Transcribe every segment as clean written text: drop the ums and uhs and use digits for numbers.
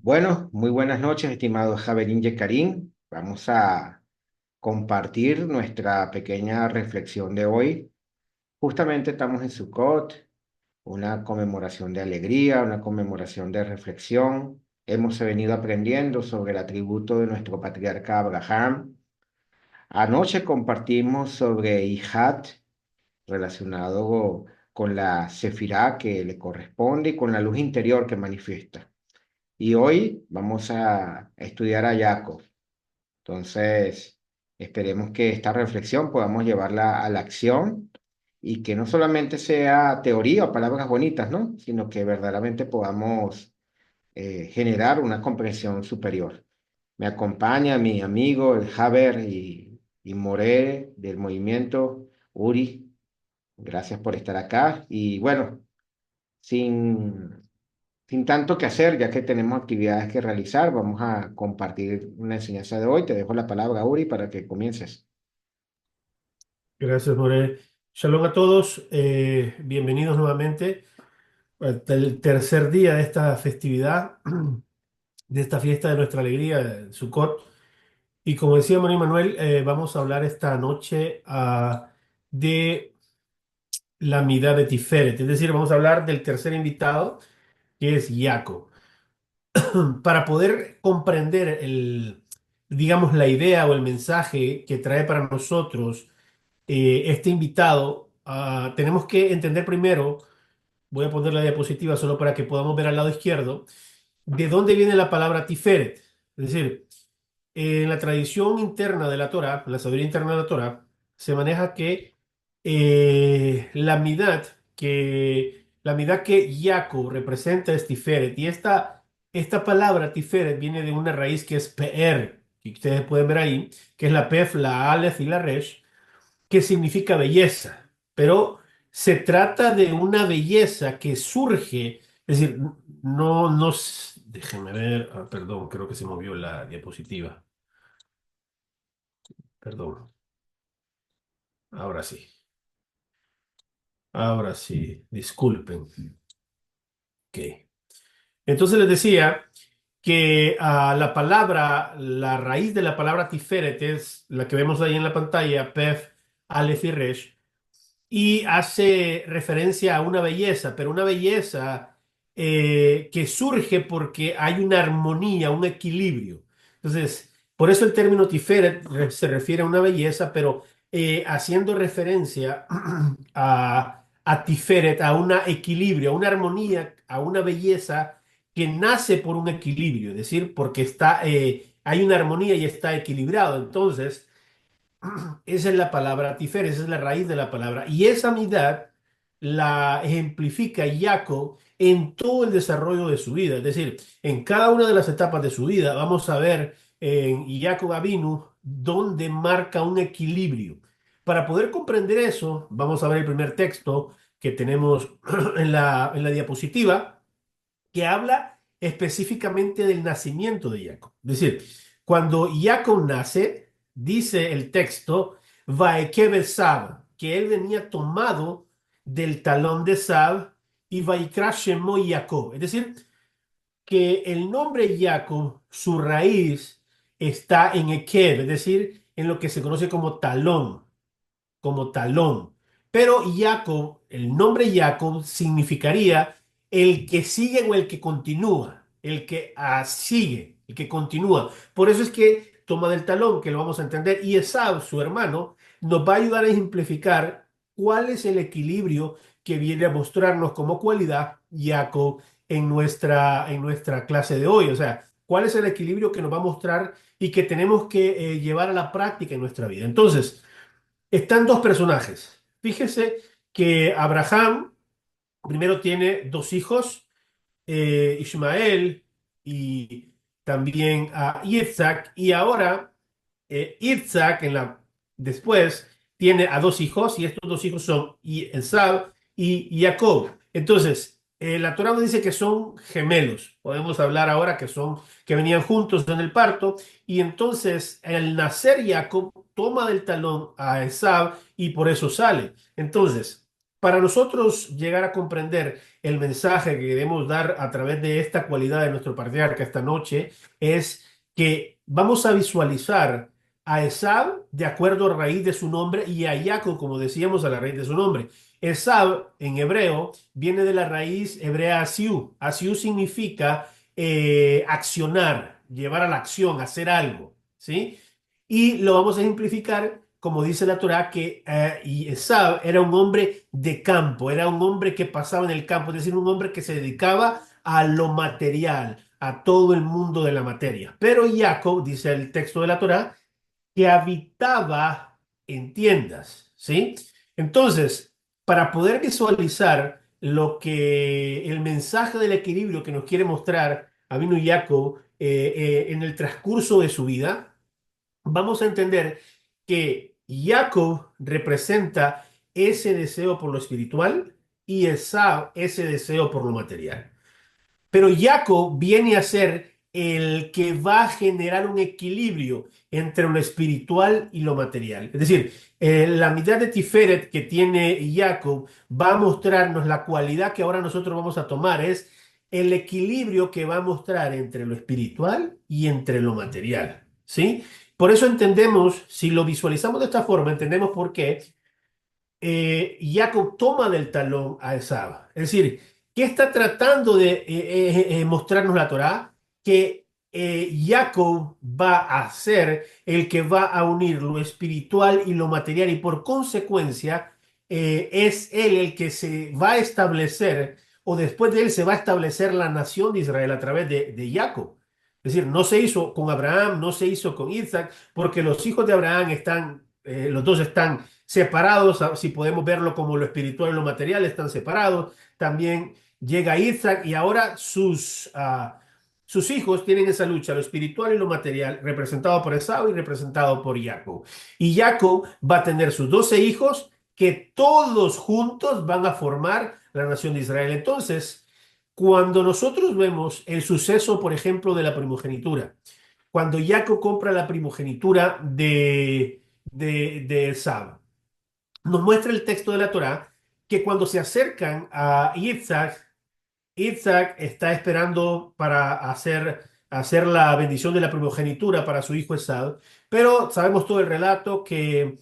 Bueno, muy buenas noches, estimado Javerín Yecarín. Vamos a compartir nuestra pequeña reflexión de hoy. Justamente estamos en Sukkot, una conmemoración de alegría, una conmemoración de reflexión. Hemos venido aprendiendo sobre el atributo de nuestro patriarca Abraham. Anoche compartimos sobre Ihat, relacionado con la Sefirá que le corresponde y con la luz interior que manifiesta. Y hoy vamos a estudiar a Jacob. Entonces, esperemos que esta reflexión podamos llevarla a la acción y que no solamente sea teoría o palabras bonitas, ¿no? Sino que verdaderamente podamos generar una comprensión superior. Me acompaña mi amigo, el Haber y Moré del movimiento, Uri. Gracias por estar acá. Y bueno, sin sin tanto que hacer, ya que tenemos actividades que realizar, vamos a compartir una enseñanza de hoy. Te dejo la palabra, Uri, para que comiences. Gracias, More. Shalom a todos. Bienvenidos nuevamente al tercer día de esta festividad, de esta fiesta de nuestra alegría, Sukkot. Y como decía Manuel Manuel, vamos a hablar esta noche de la Midá de Tiferet. Es decir, vamos a hablar del tercer invitado, que es Jacob. Para poder comprender digamos, la idea o el mensaje que trae para nosotros este invitado, tenemos que entender primero. Voy a poner la diapositiva solo para que podamos ver al lado izquierdo de dónde viene la palabra Tiferet. Es decir, en la tradición interna de la Torá, en la sabiduría interna de la Torá, se maneja que la midad que Jacob representa es Tiferet. Y esta palabra Tiferet viene de una raíz que es Pe'er, que ustedes pueden ver ahí, que es la Pef, la Aleph y la Resh, que significa belleza, pero se trata de una belleza que surge, es decir, déjenme ver, perdón, creo que se movió la diapositiva, perdón, ahora ahora sí, disculpen. Ok. Entonces les decía que la raíz de la palabra Tiferet es la que vemos ahí en la pantalla, Pef, Aleph y Resh, y hace referencia a una belleza, pero una belleza que surge porque hay una armonía, un equilibrio. Entonces, por eso el término Tiferet se refiere a una belleza, pero haciendo referencia a Tiferet, a un equilibrio, a una armonía, a una belleza que nace por un equilibrio, es decir, porque hay una armonía y está equilibrado. Entonces, esa es la palabra tifer, esa es la raíz de la palabra. Y esa midad la ejemplifica Jacob en todo el desarrollo de su vida. Es decir, en cada una de las etapas de su vida vamos a ver en Jacob Avinu donde marca un equilibrio. Para poder comprender eso, vamos a ver el primer texto que tenemos en la diapositiva, que habla específicamente del nacimiento de Jacob. Es decir, cuando Jacob nace, dice el texto, Vaekeb Sab, que él venía tomado del talón de Sab, y Vaikra Shemo Jacob. Es decir, que el nombre Jacob, su raíz, está en Ekeb, es decir, en lo que se conoce como talón. Pero Jacob, el nombre Jacob significaría el que sigue o el que continúa, el que sigue, el que continúa. Por eso es que toma del talón, que lo vamos a entender. Y Esau, su hermano, nos va a ayudar a ejemplificar cuál es el equilibrio que viene a mostrarnos como cualidad Jacob en nuestra clase de hoy. O sea, cuál es el equilibrio que nos va a mostrar y que tenemos que llevar a la práctica en nuestra vida. Entonces, están dos personajes. Fíjese que Abraham primero tiene dos hijos, Ismael y también a Isaac, y ahora Isaac después tiene a dos hijos, y estos dos hijos son Esaú y Jacob. Entonces, la Torá nos dice que son gemelos. Podemos hablar ahora que venían juntos en el parto, y entonces al nacer Jacob toma del talón a Esaú y por eso sale. Entonces, para nosotros llegar a comprender el mensaje que queremos dar a través de esta cualidad de nuestro patriarca esta noche, es que vamos a visualizar a Esab de acuerdo a la raíz de su nombre y a Jacob, como decíamos, a la raíz de su nombre. Esab en hebreo viene de la raíz hebrea asiú. Asiú significa accionar, llevar a la acción, hacer algo, ¿sí? Y lo vamos a ejemplificar, como dice la Torá, que y Esab era un hombre de campo, era un hombre que pasaba en el campo, es decir, un hombre que se dedicaba a lo material, a todo el mundo de la materia. Pero Jacob, dice el texto de la Torá, que habitaba en tiendas, ¿sí? Entonces, para poder visualizar lo que el mensaje del equilibrio que nos quiere mostrar Avinu Jacob en el transcurso de su vida, vamos a entender que Jacob representa ese deseo por lo espiritual y Esau ese deseo por lo material. Pero Jacob viene a ser el que va a generar un equilibrio entre lo espiritual y lo material. Es decir, la mitad de Tiferet que tiene Jacob va a mostrarnos la cualidad que ahora nosotros vamos a tomar, es el equilibrio que va a mostrar entre lo espiritual y entre lo material. ¿Sí? Por eso entendemos, si lo visualizamos de esta forma, entendemos por qué Jacob toma del talón a Esaú. Es decir, ¿qué está tratando de mostrarnos la Torá? Que Jacob va a ser el que va a unir lo espiritual y lo material y por consecuencia es él el que se va a establecer o después de él se va a establecer la nación de Israel a través de Jacob. Es decir, no se hizo con Abraham, no se hizo con Isaac, porque los hijos de Abraham están, los dos están separados, si podemos verlo como lo espiritual y lo material, están separados. También llega Isaac y ahora sus hijos tienen esa lucha, lo espiritual y lo material, representado por Esaú y representado por Jacob. Y Jacob va a tener sus 12 hijos que todos juntos van a formar la nación de Israel. Entonces, cuando nosotros vemos el suceso, por ejemplo, de la primogenitura, cuando Jacob compra la primogenitura de Esaú, nos muestra el texto de la Torá que cuando se acercan a Isaac, Isaac está esperando para hacer la bendición de la primogenitura para su hijo Esaú, pero sabemos todo el relato que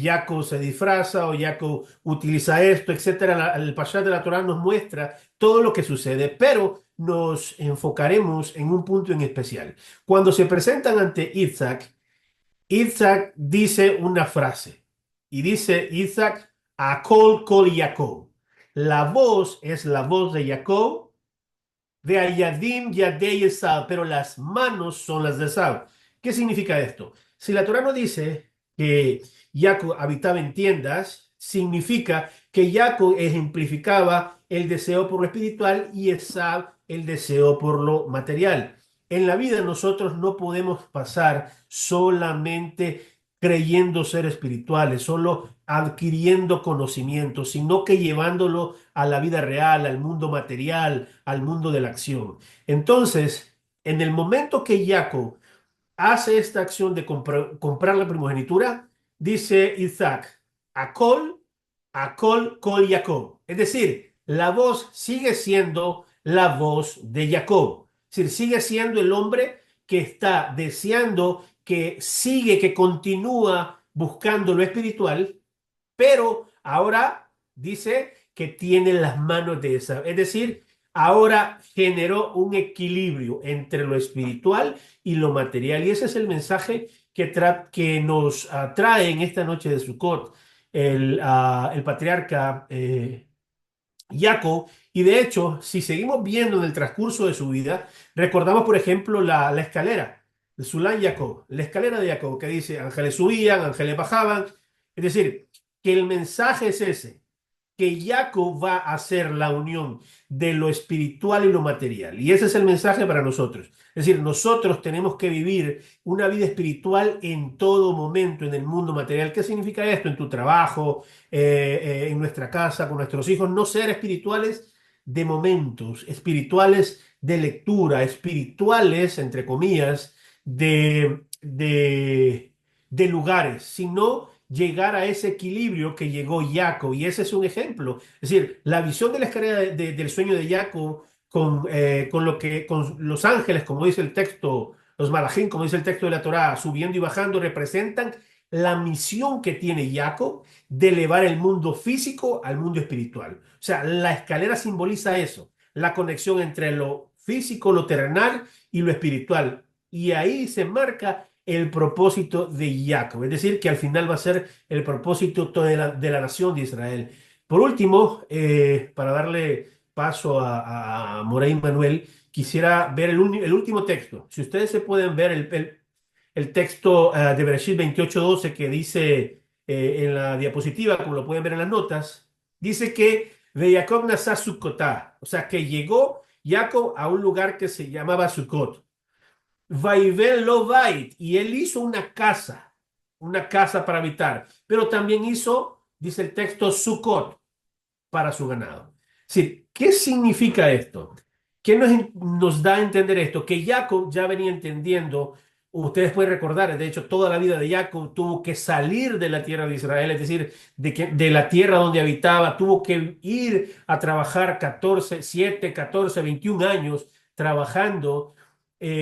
Jacob se disfraza o Jacob utiliza esto, etcétera. El Pashat de la Torá nos muestra todo lo que sucede, pero nos enfocaremos en un punto en especial. Cuando se presentan ante Isaac, Isaac dice una frase y dice Isaac, Akol kol Jacob. La voz es la voz de Jacob, de Ayadim Yadei Esau, pero las manos son las de Esau. ¿Qué significa esto? Si la Torah no dice que Jacob habitaba en tiendas, significa que Jacob ejemplificaba el deseo por lo espiritual y Esau el deseo por lo material. En la vida nosotros no podemos pasar solamente creyendo ser espirituales, solo adquiriendo conocimiento, sino que llevándolo a la vida real, al mundo material, al mundo de la acción. Entonces, en el momento que Jacob hace esta acción de comprar la primogenitura, dice Isaac, Akol, Jacob. Es decir, la voz sigue siendo la voz de Jacob. Es decir, sigue siendo el hombre que está deseando, que continúa buscando lo espiritual, pero ahora dice que tiene las manos de esa. Es decir, ahora generó un equilibrio entre lo espiritual y lo material. Y ese es el mensaje que nos trae en esta noche de Sukkot el patriarca Jacob. Y de hecho, si seguimos viendo en el transcurso de su vida, recordamos, por ejemplo, la escalera de Sulan Jacob, la escalera de Jacob, que dice, ángeles subían, ángeles bajaban. Es decir, que el mensaje es ese, que Jacob va a hacer la unión de lo espiritual y lo material. Y ese es el mensaje para nosotros. Es decir, nosotros tenemos que vivir una vida espiritual en todo momento en el mundo material. ¿Qué significa esto? En tu trabajo, en nuestra casa, con nuestros hijos. No ser espirituales de momentos, espirituales de lectura, espirituales, entre comillas, de lugares, sino llegar a ese equilibrio que llegó Jacob. Y ese es un ejemplo. Es decir, la visión de la escalera del sueño de Jacob con los ángeles, como dice el texto, los malajim, como dice el texto de la Torá, subiendo y bajando, representan la misión que tiene Jacob de elevar el mundo físico al mundo espiritual. O sea, la escalera simboliza eso, la conexión entre lo físico, lo terrenal y lo espiritual. Y ahí se marca el propósito de Jacob, es decir, que al final va a ser el propósito de la nación de Israel. Por último, para darle paso a Morey Manuel, quisiera ver el último texto. Si ustedes se pueden ver el texto de Bereshit 28:12 que dice en la diapositiva, como lo pueden ver en las notas, dice que de Jacob nasá Sukkotá, o sea que llegó Jacob a un lugar que se llamaba Sukkot. Vaivel lo bait, y él hizo una casa para habitar, pero también hizo, dice el texto, Sukkot para su ganado. Sí, ¿qué significa esto? ¿Qué nos da a entender esto? Que Jacob ya venía entendiendo, ustedes pueden recordar, de hecho, toda la vida de Jacob tuvo que salir de la tierra de Israel, es decir, de la tierra donde habitaba, tuvo que ir a trabajar 14, 7, 14, 21 años trabajando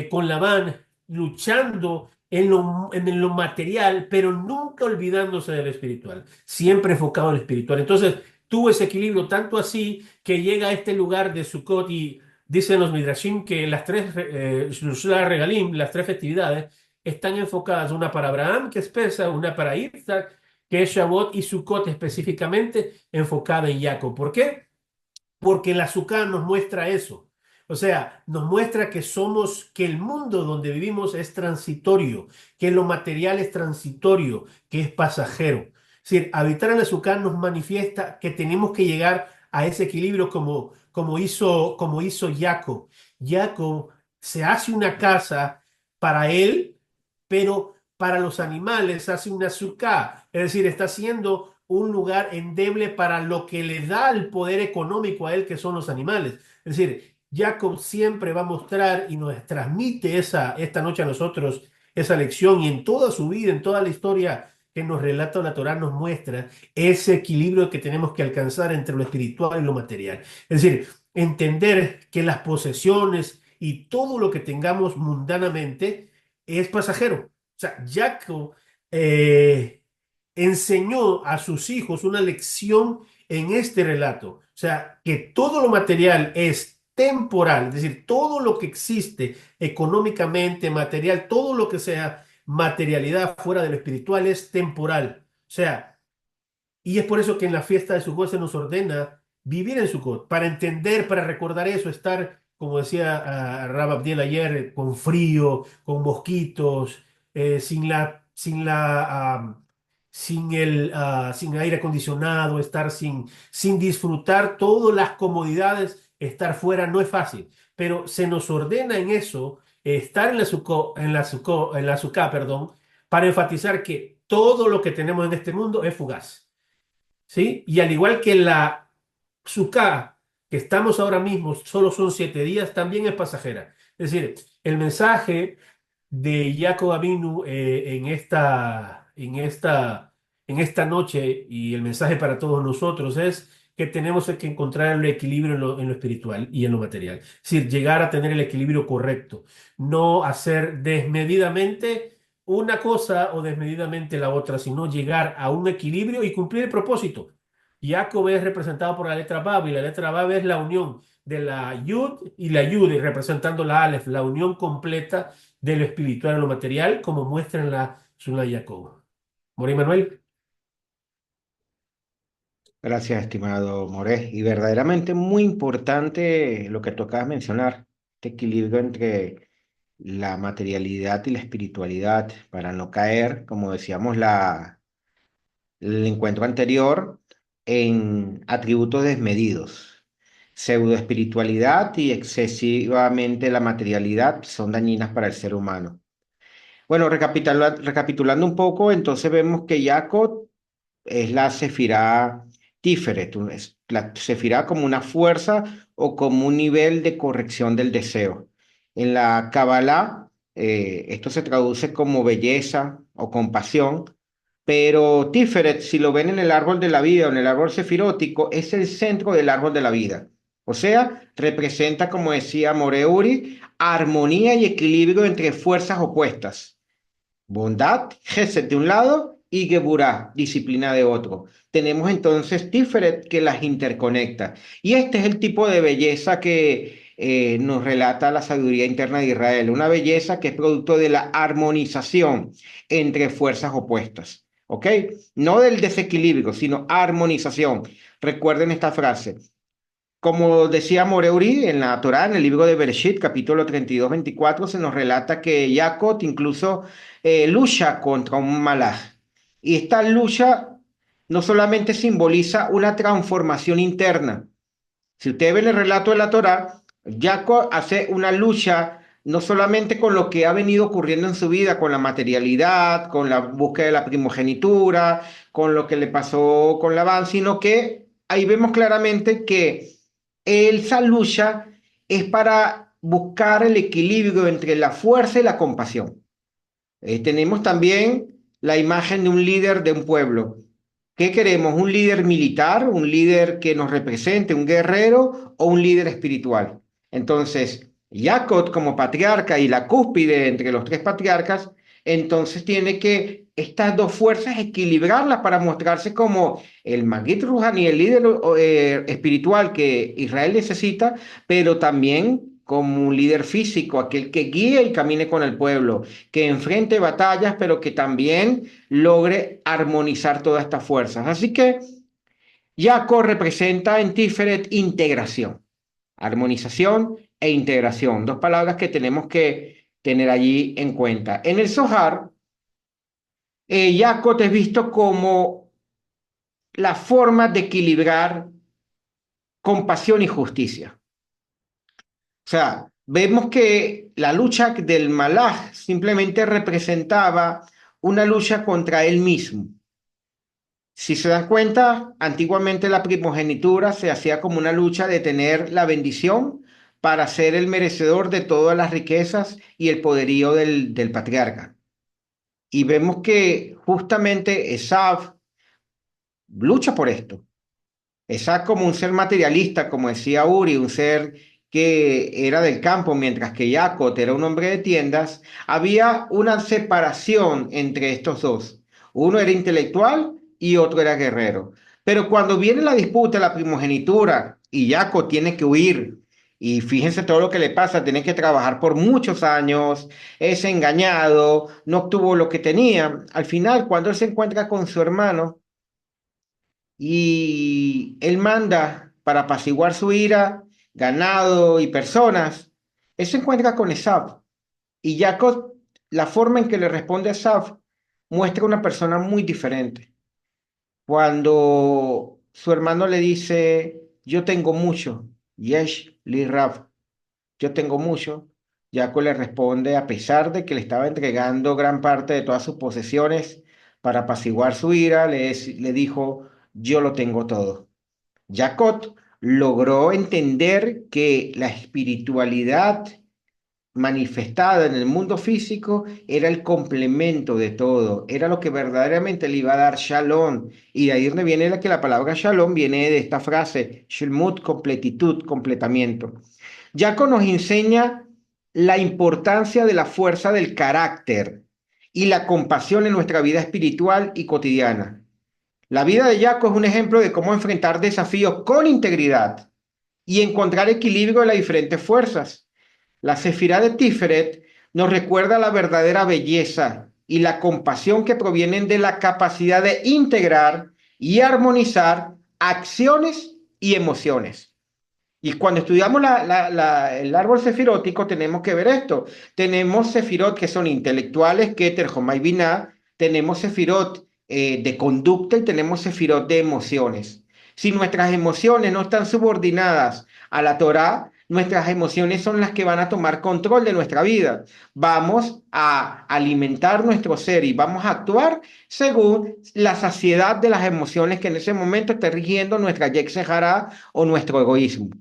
con Labán, luchando en lo material, pero nunca olvidándose de lo espiritual, siempre enfocado en lo espiritual. Entonces, tuvo ese equilibrio tanto así que llega a este lugar de Sukkot y dicen los Midrashim que las tres Shloshah Regalim, las tres festividades, están enfocadas, una para Abraham, que es Pesach, una para Isaac, que es Shavuot, y Sukkot específicamente enfocada en Jacob. ¿Por qué? Porque el azúcar nos muestra eso. O sea, nos muestra que que el mundo donde vivimos es transitorio, que lo material es transitorio, que es pasajero. Es decir, habitar en el azúcar nos manifiesta que tenemos que llegar a ese equilibrio como hizo Jacob. Jacob se hace una casa para él, pero para los animales hace una azúcar. Es decir, está haciendo un lugar endeble para lo que le da el poder económico a él, que son los animales. Es decir, Jacob siempre va a mostrar y nos transmite esta noche a nosotros esa lección y en toda su vida, en toda la historia que nos relata la Torá, nos muestra ese equilibrio que tenemos que alcanzar entre lo espiritual y lo material. Es decir, entender que las posesiones y todo lo que tengamos mundanamente es pasajero. O sea, Jacob enseñó a sus hijos una lección en este relato. O sea, que todo lo material es temporal, es decir, todo lo que existe económicamente, material, todo lo que sea materialidad fuera de lo espiritual es temporal. O sea, y es por eso que en la fiesta de Sukkot se nos ordena vivir en Sukkot, para entender, para recordar eso, estar, como decía Rab Abdiel ayer, con frío, con mosquitos, sin aire acondicionado, estar sin disfrutar todas las comodidades, estar fuera no es fácil, pero se nos ordena en eso, estar en la Sukkot, perdón, para enfatizar que todo lo que tenemos en este mundo es fugaz. ¿Sí? Y al igual que la Sukkah, que estamos ahora mismo, solo son 7 días, también es pasajera. Es decir, el mensaje de Jacob Avinu en esta noche y el mensaje para todos nosotros es que tenemos que encontrar el equilibrio en lo espiritual y en lo material. Es decir, llegar a tener el equilibrio correcto, no hacer desmedidamente una cosa o desmedidamente la otra, sino llegar a un equilibrio y cumplir el propósito. Jacob es representado por la letra Bab y la letra Bab es la unión de la Yud y la Yud, y representando la Aleph, la unión completa de lo espiritual a lo material, como muestra en la Suná de Jacob. Mori Manuel. Gracias, estimado Morés. Y verdaderamente muy importante lo que tú acabas de mencionar, este equilibrio entre la materialidad y la espiritualidad, para no caer, como decíamos el encuentro anterior, en atributos desmedidos. Pseudoespiritualidad y excesivamente la materialidad son dañinas para el ser humano. Bueno, recapitulando un poco, entonces vemos que Jacob es la Sefirá Tiferet, es la Sefirá como una fuerza o como un nivel de corrección del deseo. En la Kabbalah, esto se traduce como belleza o compasión, Pero Tiferet, si lo ven en el árbol de la vida o en el árbol sefirótico, es el centro del árbol de la vida. O sea, representa, como decía Moreuri, armonía y equilibrio entre fuerzas opuestas. Bondad, Gesed de un lado y Geburah, disciplina de otro. Tenemos entonces Tiferet que las interconecta. Y este es el tipo de belleza que nos relata la sabiduría interna de Israel. Una belleza que es producto de la armonización entre fuerzas opuestas. ¿Ok? No del desequilibrio, sino armonización. Recuerden esta frase. Como decía Moreuri en la Torá, en el libro de Bereshit, capítulo 32-24, se nos relata que Jacob incluso lucha contra un malaj. Y esta lucha no solamente simboliza una transformación interna. Si usted ve en el relato de la Torá, Jacob hace una lucha no solamente con lo que ha venido ocurriendo en su vida, con la materialidad, con la búsqueda de la primogenitura, con lo que le pasó con Labán, sino que ahí vemos claramente que esa lucha es para buscar el equilibrio entre la fuerza y la compasión. Tenemos también la imagen de un líder de un pueblo. ¿Qué queremos? ¿Un líder militar? ¿Un líder que nos represente? ¿Un guerrero? ¿O un líder espiritual? Entonces, Jacob como patriarca y la cúspide entre los tres patriarcas, entonces tiene que estas dos fuerzas equilibrarlas para mostrarse como el Maggid Rouhani, el líder espiritual que Israel necesita, pero también como un líder físico, aquel que guíe y camine con el pueblo, que enfrente batallas, pero que también logre armonizar todas estas fuerzas. Así que Jaco representa en Tiferet integración, armonización e integración, dos palabras que tenemos que tener allí en cuenta. En el Zohar, Jacob es visto como la forma de equilibrar compasión y justicia. O sea, vemos que la lucha del Malaj simplemente representaba una lucha contra él mismo. Si se dan cuenta, antiguamente la primogenitura se hacía como una lucha de tener la bendición para ser el merecedor de todas las riquezas y el poderío del patriarca. Y vemos que justamente Esav lucha por esto. Esa como un ser materialista, como decía Uri, un ser que era del campo, mientras que Jacob era un hombre de tiendas, había una separación entre estos dos. Uno era intelectual y otro era guerrero. Pero cuando viene la disputa, la primogenitura, y Jacob tiene que huir, y fíjense todo lo que le pasa, tiene que trabajar por muchos años, es engañado, no obtuvo lo que tenía. Al final, cuando él se encuentra con su hermano, y él manda para apaciguar su ira, ganado y personas. Él se encuentra con Esav y Jacob, la forma en que le responde a Esav, muestra una persona muy diferente. Cuando su hermano le dice, yo tengo mucho, Yesh li Rav, yo tengo mucho, Jacob le responde, a pesar de que le estaba entregando gran parte de todas sus posesiones para apaciguar su ira, le dijo, yo lo tengo todo. Jacob logró entender que la espiritualidad manifestada en el mundo físico era el complemento de todo, era lo que verdaderamente le iba a dar shalom. Y de ahí donde viene la que la palabra shalom viene de esta frase, shalmut, completitud, completamiento. Jacob nos enseña la importancia de la fuerza del carácter y la compasión en nuestra vida espiritual y cotidiana. La vida de Jacob es un ejemplo de cómo enfrentar desafíos con integridad y encontrar equilibrio en las diferentes fuerzas. La Sefirá de Tiferet nos recuerda la verdadera belleza y la compasión que provienen de la capacidad de integrar y armonizar acciones y emociones. Y cuando estudiamos el árbol sefirótico tenemos que ver esto. Tenemos sefirot que son intelectuales, Keter, Jomai, Binah. Tenemos sefirot de conducta y tenemos sefirot de emociones. Si nuestras emociones no están subordinadas a la Torá, nuestras emociones son las que van a tomar control de nuestra vida. Vamos a alimentar nuestro ser y vamos a actuar según la saciedad de las emociones que en ese momento esté rigiendo nuestra Yek Sehara o nuestro egoísmo.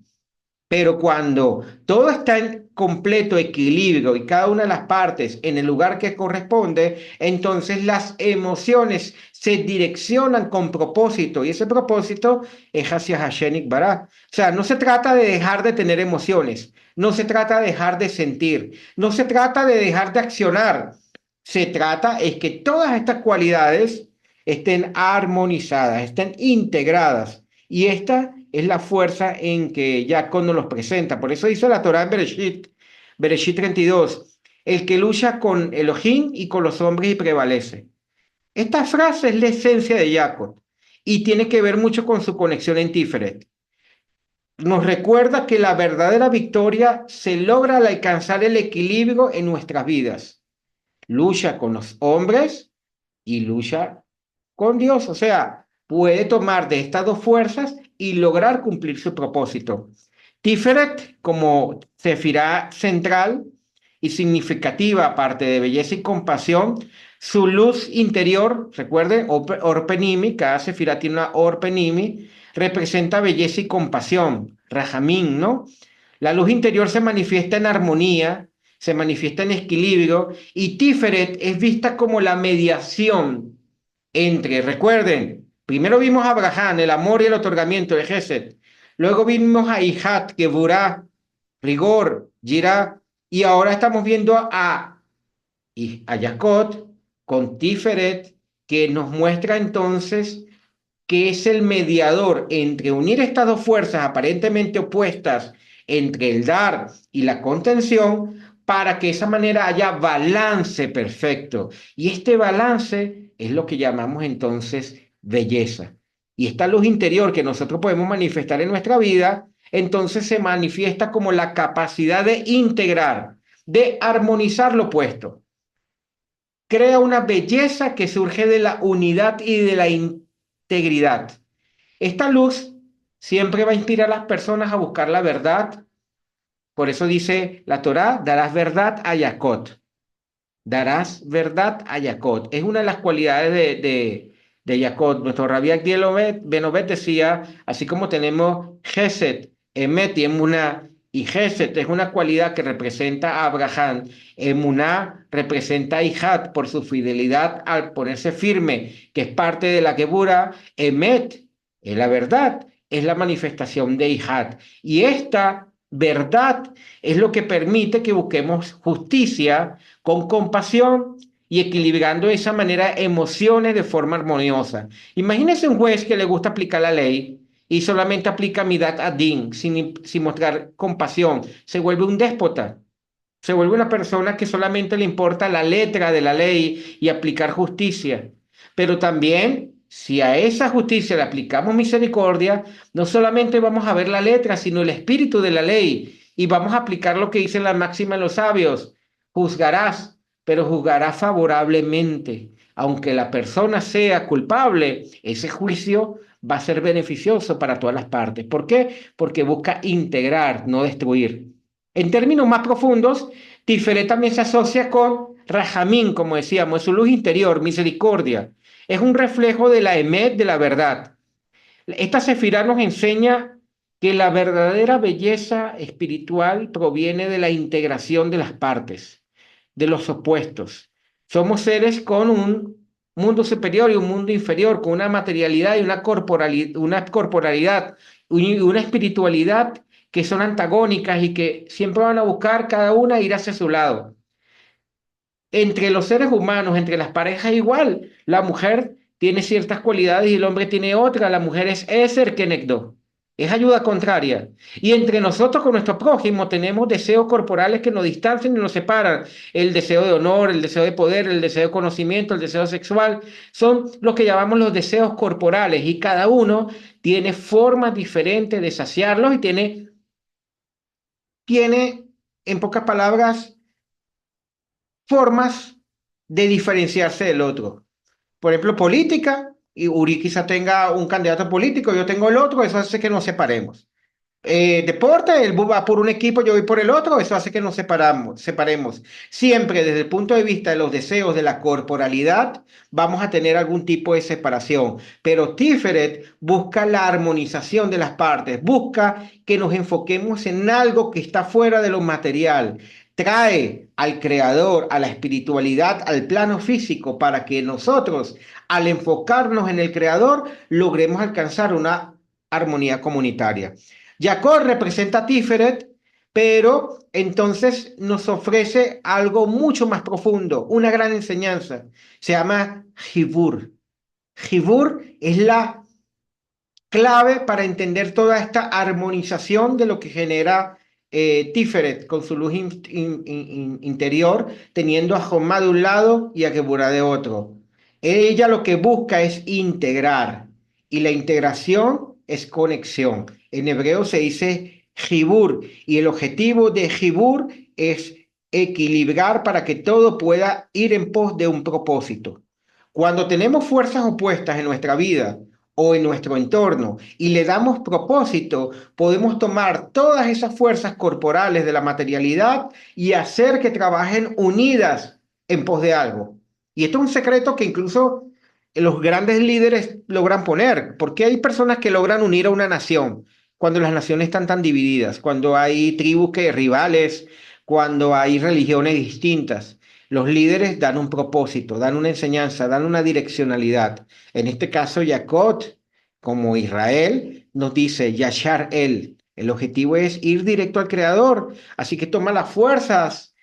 Pero cuando todo está en completo equilibrio y cada una de las partes en el lugar que corresponde, entonces las emociones se direccionan con propósito y ese propósito es hacia Hashem Yitbaraj. O sea, no se trata de dejar de tener emociones, no se trata de dejar de sentir, no se trata de dejar de accionar. Se trata es que todas estas cualidades estén armonizadas, estén integradas. Y esta es la fuerza en que Jacob nos los presenta. Por eso dice la Torá en Bereshit, Bereshit 32, el que lucha con Elohim y con los hombres y prevalece. Esta frase es la esencia de Jacob y tiene que ver mucho con su conexión en Tiferet. Nos recuerda que la verdadera victoria se logra al alcanzar el equilibrio en nuestras vidas. Lucha con los hombres y lucha con Dios. O sea, puede tomar de estas dos fuerzas y lograr cumplir su propósito. Tiferet, como Sefirá central y significativa, aparte de belleza y compasión, su luz interior, recuerden, Orpenimi, cada Sefirá tiene una Orpenimi, representa belleza y compasión, Rahamín, ¿no? La luz interior se manifiesta en armonía, se manifiesta en equilibrio y Tiferet es vista como la mediación entre, recuerden, primero vimos a Abraham, el amor y el otorgamiento de Gesed, luego vimos a Ihat, Geburah, rigor, Jirah, y ahora estamos viendo a Yaakov con Tiferet, que nos muestra entonces que es el mediador entre unir estas dos fuerzas aparentemente opuestas entre el dar y la contención para que de esa manera haya balance perfecto. Y este balance es lo que llamamos entonces belleza. Y esta luz interior que nosotros podemos manifestar en nuestra vida, entonces se manifiesta como la capacidad de integrar, de armonizar lo opuesto. Crea una belleza que surge de la unidad y de la integridad. Esta luz siempre va a inspirar a las personas a buscar la verdad. Por eso dice la Torá, darás verdad a Jacob. Darás verdad a Jacob. Es una de las cualidades de Jacob. Nuestro Rabbi Agdiel Benovet decía, así como tenemos Gesed, Emet y Emuná, y Gesed es una cualidad que representa a Abraham. Emuná representa a Ihat por su fidelidad al ponerse firme, que es parte de la Geburah. Emet es la verdad, es la manifestación de Ihat. Y esta verdad es lo que permite que busquemos justicia con compasión y equilibrando de esa manera emociones de forma armoniosa. Imagínese un juez que le gusta aplicar la ley y solamente aplica midat adin sin mostrar compasión. Se vuelve un déspota. Se vuelve una persona que solamente le importa la letra de la ley y aplicar justicia. Pero también, si a esa justicia le aplicamos misericordia, no solamente vamos a ver la letra, sino el espíritu de la ley. Y vamos a aplicar lo que dice la máxima de los sabios. Juzgarás, pero juzgarás favorablemente. Aunque la persona sea culpable, ese juicio va a ser beneficioso para todas las partes. ¿Por qué? Porque busca integrar, no destruir. En términos más profundos, Tiferet también se asocia con Rahamín, como decíamos, es su luz interior, misericordia. Es un reflejo de la Emet, de la verdad. Esta sefirá nos enseña que la verdadera belleza espiritual proviene de la integración de las partes, de los opuestos. Somos seres con un mundo superior y un mundo inferior, con una materialidad y una corporalidad y una espiritualidad que son antagónicas y que siempre van a buscar cada una ir hacia su lado. Entre los seres humanos, entre las parejas igual, la mujer tiene ciertas cualidades y el hombre tiene otras. La mujer es Eser Kenegdo, es ayuda contraria. Y entre nosotros con nuestro prójimo tenemos deseos corporales que nos distancian y nos separan. El deseo de honor, el deseo de poder, el deseo de conocimiento, el deseo sexual, son lo que llamamos los deseos corporales y cada uno tiene formas diferentes de saciarlos y tiene, en pocas palabras, formas de diferenciarse del otro. Por ejemplo, política, y Uri quizá tenga un candidato político, yo tengo el otro, eso hace que nos separemos. deporte, él va por un equipo, yo voy por el otro, eso hace que nos separemos. Siempre desde el punto de vista de los deseos de la corporalidad, vamos a tener algún tipo de separación. Pero Tiferet busca la armonización de las partes, busca que nos enfoquemos en algo que está fuera de lo material. Trae al creador, a la espiritualidad, al plano físico, para que nosotros, al enfocarnos en el creador, logremos alcanzar una armonía comunitaria. Jacob representa a Tiferet, pero entonces nos ofrece algo mucho más profundo, una gran enseñanza. Se llama Jibur. Jibur es la clave para entender toda esta armonización de lo que genera Tiferet con su luz interior, teniendo a Jomá de un lado y a Geburah de otro. Ella lo que busca es integrar y la integración es conexión. En hebreo se dice Jibur y el objetivo de Jibur es equilibrar para que todo pueda ir en pos de un propósito. Cuando tenemos fuerzas opuestas en nuestra vida, o en nuestro entorno y le damos propósito, podemos tomar todas esas fuerzas corporales de la materialidad y hacer que trabajen unidas en pos de algo. Y esto es un secreto que incluso los grandes líderes logran poner, porque hay personas que logran unir a una nación cuando las naciones están tan divididas, cuando hay tribus que rivales, cuando hay religiones distintas. Los líderes dan un propósito, dan una enseñanza, dan una direccionalidad. En este caso, Jacob, como Israel, nos dice Yashar él. El objetivo es ir directo al Creador. Así que toma las fuerzas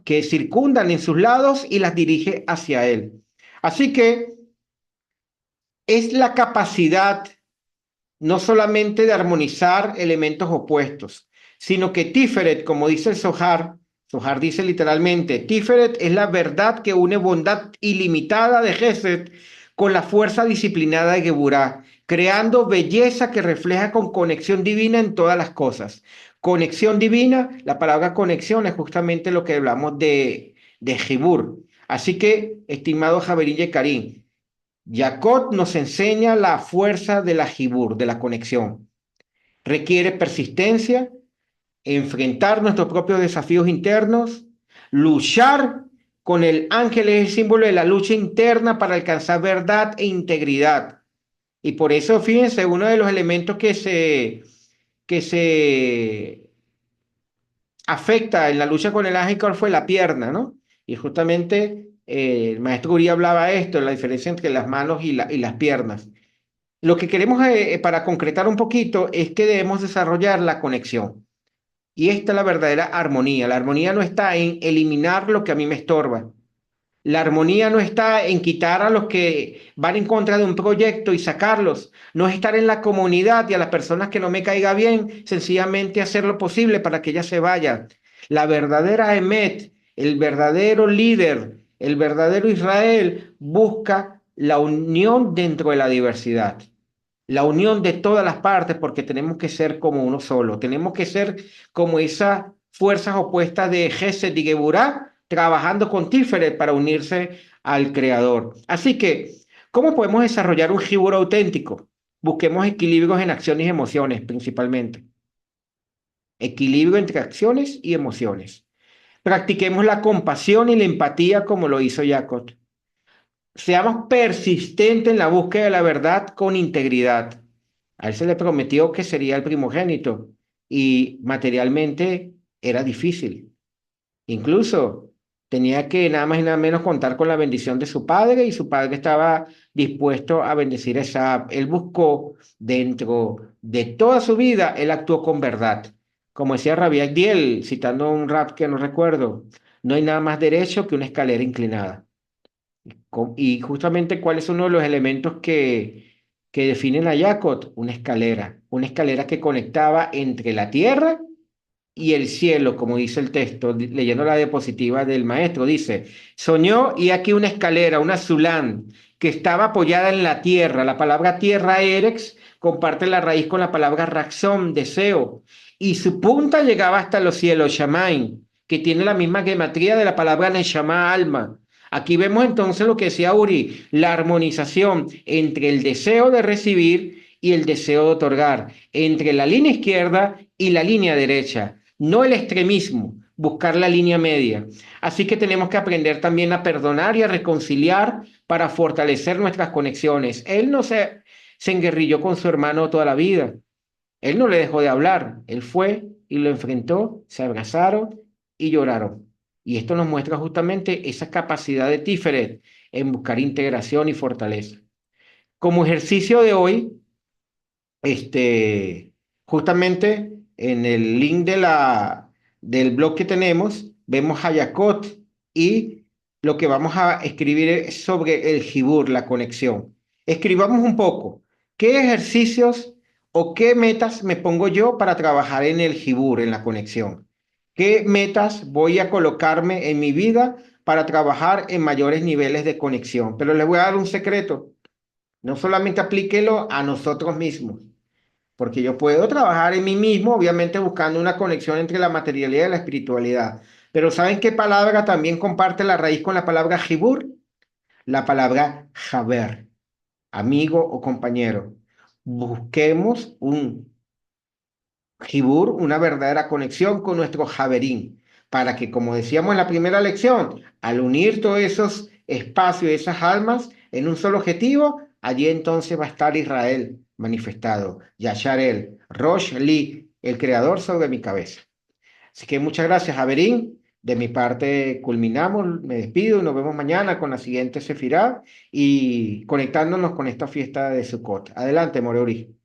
que circundan en sus lados y las dirige hacia él. Así que es la capacidad no solamente de armonizar elementos opuestos, sino que Tiferet, como dice el Zohar dice literalmente, Tiferet es la verdad que une bondad ilimitada de Gesed con la fuerza disciplinada de Geburah, creando belleza que refleja con conexión divina en todas las cosas. Conexión divina, la palabra conexión es justamente lo que hablamos de Jibur. Así que, estimado Javerín y Karim, Jacob nos enseña la fuerza de la jibur, de la conexión. Requiere persistencia, enfrentar nuestros propios desafíos internos, luchar con el ángel es el símbolo de la lucha interna para alcanzar verdad e integridad. Y por eso, fíjense, uno de los elementos que se afecta en la lucha con el ángel fue la pierna, ¿no? Y justamente el maestro Uri hablaba de esto, la diferencia entre las manos y las piernas. Lo que queremos para concretar un poquito es que debemos desarrollar la conexión. Y esta es la verdadera armonía. La armonía no está en eliminar lo que a mí me estorba. La armonía no está en quitar a los que van en contra de un proyecto y sacarlos. No es estar en la comunidad y a las personas que no me caiga bien, sencillamente hacer lo posible para que ellas se vayan. La verdadera Emet, el verdadero líder, el verdadero Israel, busca la unión dentro de la diversidad. La unión de todas las partes, porque tenemos que ser como uno solo. Tenemos que ser como esas fuerzas opuestas de Gesed y Geburah, trabajando con Tiferet para unirse al Creador. Así que, ¿cómo podemos desarrollar un Jibur auténtico? Busquemos equilibrios en acciones y emociones, principalmente. Equilibrio entre acciones y emociones. Practiquemos la compasión y la empatía como lo hizo Jacob. Seamos persistentes en la búsqueda de la verdad con integridad. A él se le prometió que sería el primogénito y materialmente era difícil. Incluso tenía que nada más y nada menos contar con la bendición de su padre y su padre estaba dispuesto a bendecir a Esab. Él buscó dentro de toda su vida, él actuó con verdad. Como decía Rabbi Agdiel, citando un rap que no recuerdo, no hay nada más derecho que una escalera inclinada. Y justamente cuál es uno de los elementos que definen a Jacob, una escalera que conectaba entre la tierra y el cielo, como dice el texto, leyendo la diapositiva del maestro, dice, soñó y aquí una escalera, una Zulán, que estaba apoyada en la tierra. La palabra tierra, Erex, comparte la raíz con la palabra Raxón, deseo, y su punta llegaba hasta los cielos, Shamain, que tiene la misma gematría de la palabra Neshama, alma. Aquí vemos entonces lo que decía Uri, la armonización entre el deseo de recibir y el deseo de otorgar, entre la línea izquierda y la línea derecha, no el extremismo, buscar la línea media. Así que tenemos que aprender también a perdonar y a reconciliar para fortalecer nuestras conexiones. Él no se enguerrilló con su hermano toda la vida. Él no le dejó de hablar. Él fue y lo enfrentó, se abrazaron y lloraron. Y esto nos muestra justamente esa capacidad de Tiferet en buscar integración y fortaleza. Como ejercicio de hoy, justamente en el link del blog que tenemos, vemos Hayakot y lo que vamos a escribir es sobre el Jibur, la conexión. Escribamos un poco, ¿qué ejercicios o qué metas me pongo yo para trabajar en el Jibur, en la conexión? ¿Qué metas voy a colocarme en mi vida para trabajar en mayores niveles de conexión? Pero les voy a dar un secreto. No solamente aplíquelo a nosotros mismos, porque yo puedo trabajar en mí mismo, obviamente buscando una conexión entre la materialidad y la espiritualidad. Pero ¿saben qué palabra también comparte la raíz con la palabra jibur? La palabra jaber, amigo o compañero. Busquemos un jibur, una verdadera conexión con nuestro javerín, para que, como decíamos en la primera lección, al unir todos esos espacios, esas almas en un solo objetivo, allí entonces va a estar Israel manifestado, Yasharel, Rosh Li, el creador sobre mi cabeza. Así que muchas gracias, Javerín. De mi parte culminamos, me despido y nos vemos mañana con la siguiente Sefirá y conectándonos con esta fiesta de Sukkot. Adelante, Moreuri.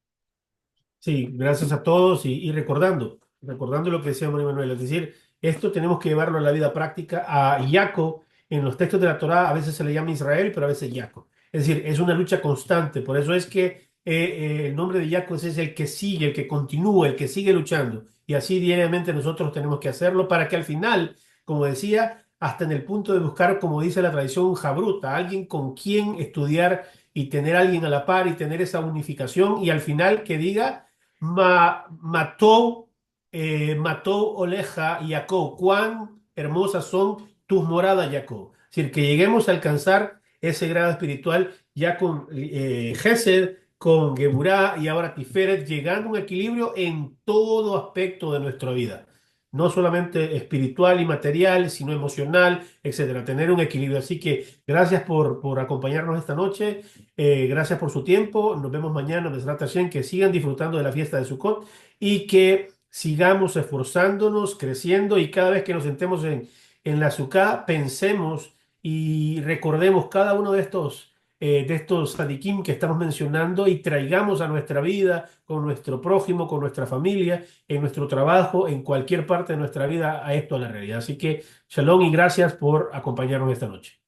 Sí, gracias a todos y recordando lo que decía María Manuel, es decir, esto tenemos que llevarlo a la vida práctica. A Yaco, en los textos de la Torá, a veces se le llama Israel, pero a veces Yaco. Es decir, es una lucha constante. Por eso es que el nombre de Yaco es el que sigue, el que continúa, el que sigue luchando. Y así diariamente nosotros tenemos que hacerlo para que al final, como decía, hasta en el punto de buscar, como dice la tradición, un jabruta, alguien con quien estudiar y tener a alguien a la par y tener esa unificación y al final que diga mató, mató Oleja y Jacob. Cuán hermosas son tus moradas, Jacob. Es decir, que lleguemos a alcanzar ese grado espiritual ya con Gesed, con Geburá y ahora Tiferet, llegando a un equilibrio en todo aspecto de nuestra vida. No solamente espiritual y material, sino emocional, etcétera. Tener un equilibrio. Así que gracias por acompañarnos esta noche. Gracias por su tiempo. Nos vemos mañana, Besrat Hashem. Que sigan disfrutando de la fiesta de Sukkot y que sigamos esforzándonos, creciendo y cada vez que nos sentemos en la Sukkah, pensemos y recordemos cada uno de estos sadikim que estamos mencionando y traigamos a nuestra vida, con nuestro prójimo, con nuestra familia, en nuestro trabajo, en cualquier parte de nuestra vida, a esto a la realidad. Así que shalom y gracias por acompañarnos esta noche.